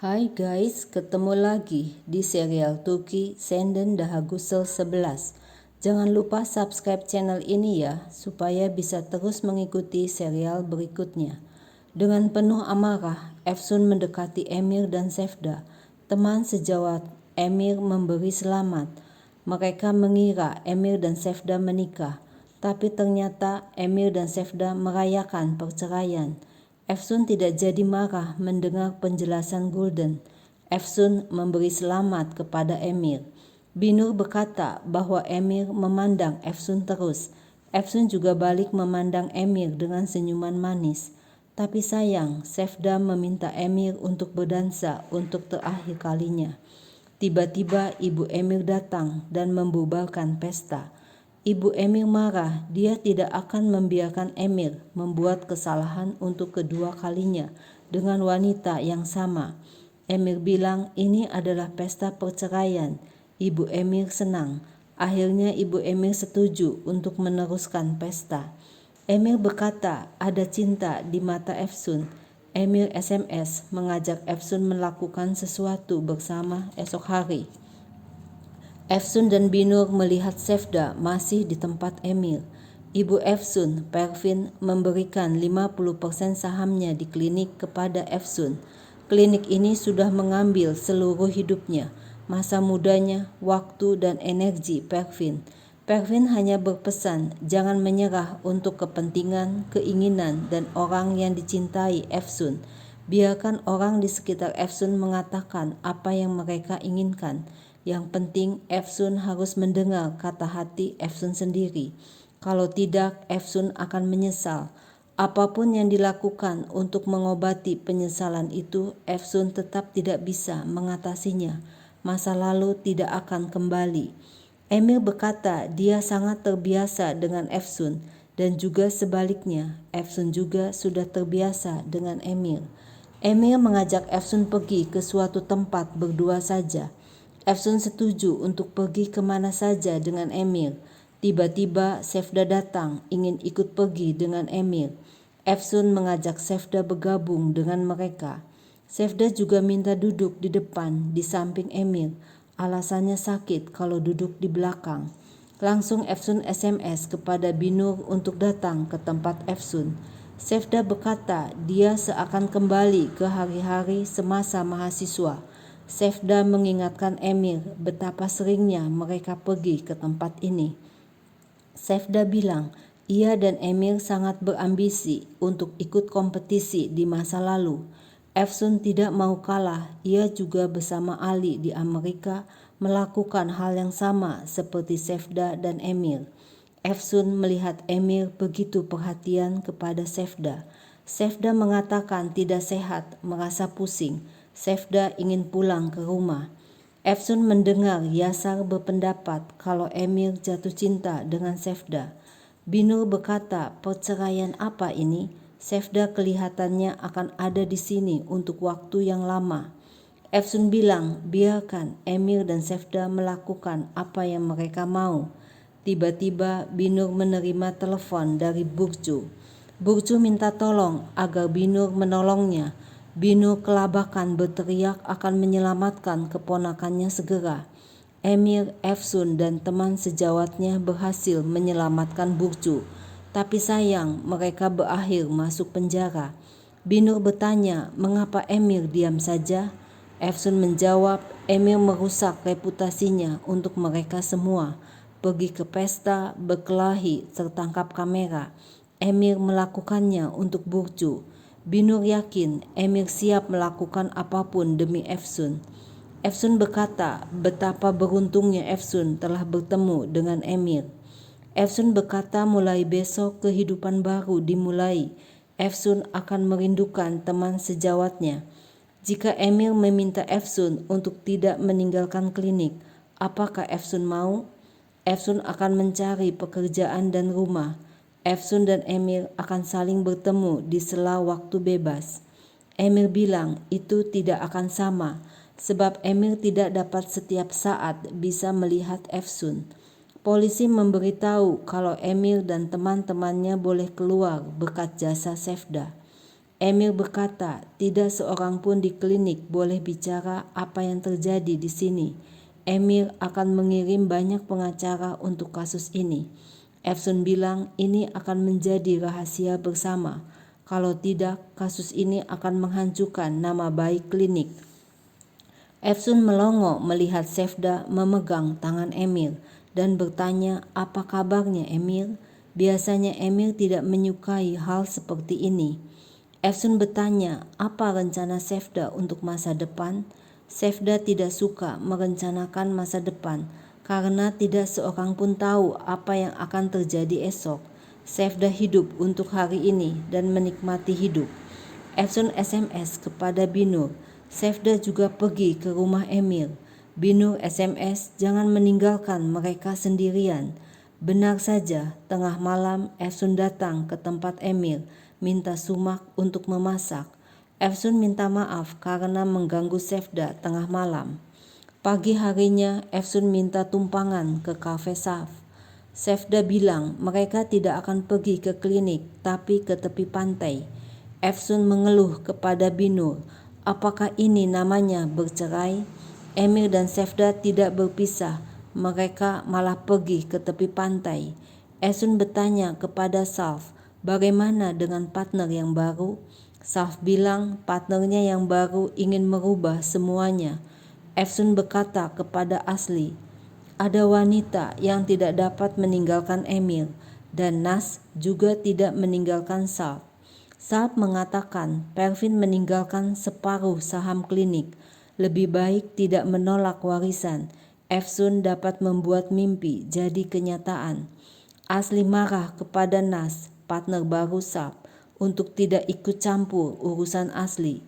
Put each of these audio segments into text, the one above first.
Hai guys, ketemu lagi di serial Turki Senden Daha Gusel 11. Jangan lupa subscribe channel ini ya, supaya bisa terus mengikuti serial berikutnya. Dengan penuh amarah, Efsun mendekati Emir dan Sevda. Teman sejawat Emir memberi selamat. Mereka mengira Emir dan Sevda menikah, tapi ternyata Emir dan Sevda merayakan perceraian. Efsun tidak jadi marah mendengar penjelasan Gulden. Efsun memberi selamat kepada Emir. Binur berkata bahwa Emir memandang Efsun terus. Efsun juga balik memandang Emir dengan senyuman manis. Tapi sayang, Sevda meminta Emir untuk berdansa untuk terakhir kalinya. Tiba-tiba Ibu Emir datang dan membubarkan pesta. Ibu Emir marah, dia tidak akan membiarkan Emir membuat kesalahan untuk kedua kalinya dengan wanita yang sama. Emir bilang ini adalah pesta perceraian. Ibu Emir senang. Akhirnya Ibu Emir setuju untuk meneruskan pesta. Emir berkata ada cinta di mata Efsun. Emir SMS mengajak Efsun melakukan sesuatu bersama esok hari. Efsun dan Binur melihat Sevda masih di tempat Emir. Ibu Efsun, Pervin, memberikan 50% sahamnya di klinik kepada Efsun. Klinik ini sudah mengambil seluruh hidupnya, masa mudanya, waktu dan energi Pervin. Pervin hanya berpesan jangan menyerah untuk kepentingan, keinginan, dan orang yang dicintai Efsun. Biarkan orang di sekitar Efsun mengatakan apa yang mereka inginkan. Yang penting Efsun harus mendengar kata hati Efsun sendiri. Kalau tidak, Efsun akan menyesal. Apapun yang dilakukan untuk mengobati penyesalan itu, Efsun tetap tidak bisa mengatasinya. Masa lalu tidak akan kembali. Emir berkata dia sangat terbiasa dengan Efsun dan juga sebaliknya, Efsun juga sudah terbiasa dengan Emir. Emir mengajak Efsun pergi ke suatu tempat berdua saja. Efsun setuju untuk pergi kemana saja dengan Emir. Tiba-tiba Sevda datang ingin ikut pergi dengan Emir. Efsun mengajak Sevda bergabung dengan mereka. Sevda juga minta duduk di depan di samping Emir. Alasannya sakit kalau duduk di belakang. Langsung Efsun SMS kepada Binur untuk datang ke tempat Efsun. Sevda berkata dia seakan kembali ke hari-hari semasa mahasiswa. Sevda mengingatkan Emir betapa seringnya mereka pergi ke tempat ini. Sevda bilang ia dan Emir sangat berambisi untuk ikut kompetisi di masa lalu. Efsun tidak mau kalah, ia juga bersama Ali di Amerika melakukan hal yang sama seperti Sevda dan Emir. Efsun melihat Emir begitu perhatian kepada Sevda. Sevda mengatakan tidak sehat, merasa pusing. Sevda ingin pulang ke rumah. Efsun mendengar Yasar berpendapat kalau Emir jatuh cinta dengan Sevda. Binur berkata, perceraian apa ini? Sevda kelihatannya akan ada di sini untuk waktu yang lama. Efsun bilang, biarkan Emir dan Sevda melakukan apa yang mereka mau. Tiba-tiba Binur menerima telepon dari Burcu. Burcu minta tolong agar Binur menolongnya. Binur kelabakan berteriak akan menyelamatkan keponakannya segera. Emir, Efsun dan teman sejawatnya berhasil menyelamatkan Burcu. Tapi sayang mereka berakhir masuk penjara. Binur bertanya mengapa Emir diam saja. Efsun menjawab Emir merusak reputasinya untuk mereka semua. Pergi ke pesta, berkelahi, tertangkap kamera. Emir melakukannya untuk Burcu. Binur yakin Emir siap melakukan apapun demi Efsun. Efsun berkata betapa beruntungnya Efsun telah bertemu dengan Emir. Efsun berkata mulai besok kehidupan baru dimulai. Efsun akan merindukan teman sejawatnya. Jika Emir meminta Efsun untuk tidak meninggalkan klinik, apakah Efsun mau? Efsun akan mencari pekerjaan dan rumah. Efsun dan Emir akan saling bertemu di sela waktu bebas. Emir bilang itu tidak akan sama, sebab Emir tidak dapat setiap saat bisa melihat Efsun. Polisi memberitahu kalau Emir dan teman-temannya boleh keluar berkat jasa Sevda. Emir berkata, tidak seorang pun di klinik boleh bicara apa yang terjadi di sini. Emir akan mengirim banyak pengacara untuk kasus ini. Efsun bilang ini akan menjadi rahasia bersama. Kalau tidak, kasus ini akan menghancurkan nama baik klinik. Efsun melongo melihat Sefda memegang tangan Emir dan bertanya, apa kabarnya Emir? Biasanya Emir tidak menyukai hal seperti ini. Efsun bertanya, apa rencana Sefda untuk masa depan? Sefda tidak suka merencanakan masa depan karena tidak seorang pun tahu apa yang akan terjadi esok. Sefda hidup untuk hari ini dan menikmati hidup. Efsun SMS kepada Binur. Sefda juga pergi ke rumah Emir. Binur SMS, jangan meninggalkan mereka sendirian. Benar saja, tengah malam Efsun datang ke tempat Emir, minta sumak untuk memasak. Efsun minta maaf karena mengganggu Sefda tengah malam. Pagi harinya Efsun minta tumpangan ke kafe Saf. Sefda bilang mereka tidak akan pergi ke klinik tapi ke tepi pantai. Efsun mengeluh kepada Binur, apakah ini namanya bercerai? Emir dan Sefda tidak berpisah, mereka malah pergi ke tepi pantai. Efsun bertanya kepada Saf, bagaimana dengan partner yang baru? Saf bilang partnernya yang baru ingin merubah semuanya. Efsun berkata kepada Asli, ada wanita yang tidak dapat meninggalkan Emir dan Nas juga tidak meninggalkan Saf. Saf mengatakan Pervin meninggalkan separuh saham klinik. Lebih baik tidak menolak warisan. Efsun dapat membuat mimpi jadi kenyataan. Asli marah kepada Nas, partner baru Saf, untuk tidak ikut campur urusan Asli.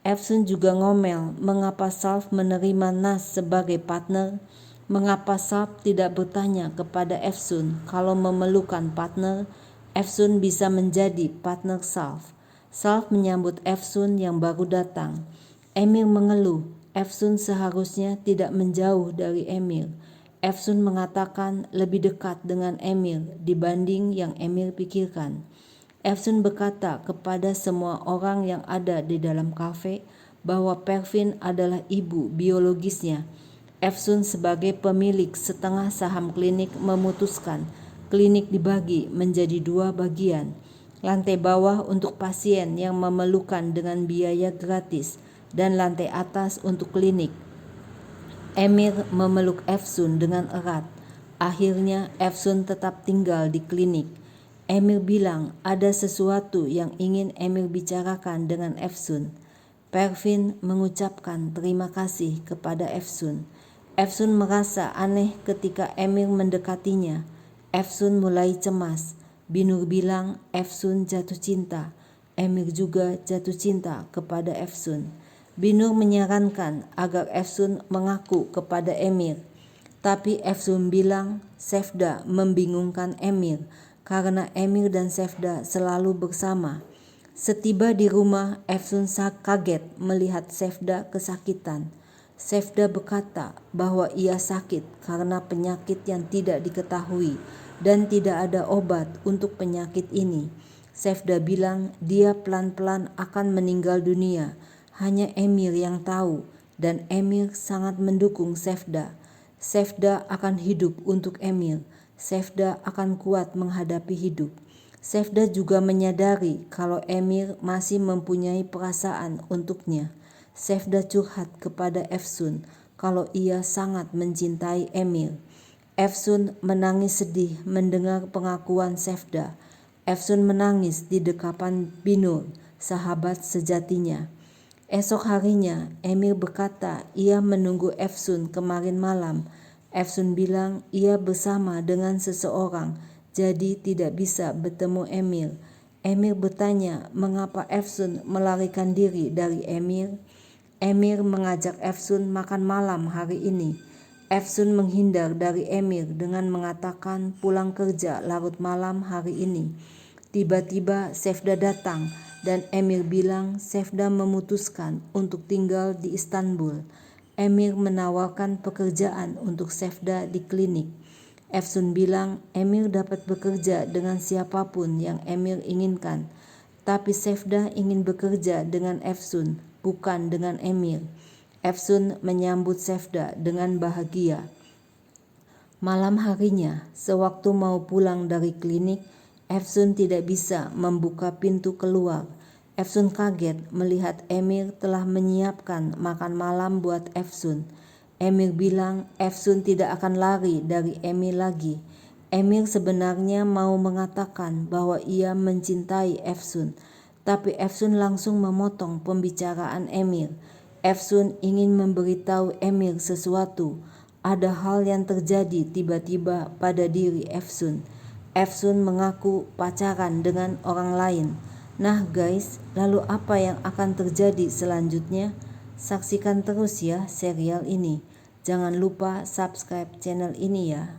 Efsun juga ngomel mengapa Saf menerima Nas sebagai partner. Mengapa Saf tidak bertanya kepada Efsun kalau memerlukan partner, Efsun bisa menjadi partner Saf. Saf menyambut Efsun yang baru datang. Emir mengeluh, Efsun seharusnya tidak menjauh dari Emir. Efsun mengatakan lebih dekat dengan Emir dibanding yang Emir pikirkan. Efsun berkata kepada semua orang yang ada di dalam kafe bahwa Pervin adalah ibu biologisnya. Efsun sebagai pemilik setengah saham klinik memutuskan klinik dibagi menjadi 2 bagian. Lantai bawah untuk pasien yang memerlukan dengan biaya gratis dan lantai atas untuk klinik. Emir memeluk Efsun dengan erat. Akhirnya Efsun tetap tinggal di klinik. Emir bilang ada sesuatu yang ingin Emir bicarakan dengan Efsun. Pervin mengucapkan terima kasih kepada Efsun. Efsun merasa aneh ketika Emir mendekatinya. Efsun mulai cemas. Binur bilang Efsun jatuh cinta. Emir juga jatuh cinta kepada Efsun. Binur menyarankan agar Efsun mengaku kepada Emir. Tapi Efsun bilang Sefda membingungkan Emir karena Emir dan Sefda selalu bersama. Setiba di rumah, Efsun kaget melihat Sefda kesakitan. Sefda berkata bahwa ia sakit karena penyakit yang tidak diketahui dan tidak ada obat untuk penyakit ini. Sefda bilang dia pelan-pelan akan meninggal dunia. Hanya Emir yang tahu dan Emir sangat mendukung Sefda. Sefda akan hidup untuk Emir. Sefda akan kuat menghadapi hidup. Sefda juga menyadari kalau Emir masih mempunyai perasaan untuknya. Sefda curhat kepada Efsun kalau ia sangat mencintai Emir. Efsun menangis sedih mendengar pengakuan Sefda. Efsun menangis di dekapan Binur, sahabat sejatinya. Esok harinya, Emir berkata ia menunggu Efsun kemarin malam. Efsun bilang ia bersama dengan seseorang, jadi tidak bisa bertemu Emir. Emir bertanya mengapa Efsun melarikan diri dari Emir. Emir mengajak Efsun makan malam hari ini. Efsun menghindar dari Emir dengan mengatakan pulang kerja larut malam hari ini. Tiba-tiba Sefda datang dan Emir bilang Sefda memutuskan untuk tinggal di Istanbul. Emir menawarkan pekerjaan untuk Sefda di klinik. Efsun bilang Emir dapat bekerja dengan siapapun yang Emir inginkan. Tapi Sevda ingin bekerja dengan Efsun, bukan dengan Emil. Efsun menyambut Sevda dengan bahagia. Malam harinya, sewaktu mau pulang dari klinik, Efsun tidak bisa membuka pintu keluar. Efsun kaget melihat Emil telah menyiapkan makan malam buat Efsun. Emil bilang Efsun tidak akan lari dari Emil lagi. Emil sebenarnya mau mengatakan bahwa ia mencintai Efsun, tapi Efsun langsung memotong pembicaraan Emil. Efsun ingin memberitahu Emil sesuatu. Ada hal yang terjadi tiba-tiba pada diri Efsun. Efsun mengaku pacaran dengan orang lain. Nah guys, lalu apa yang akan terjadi selanjutnya? Saksikan terus ya serial ini. Jangan lupa subscribe channel ini ya.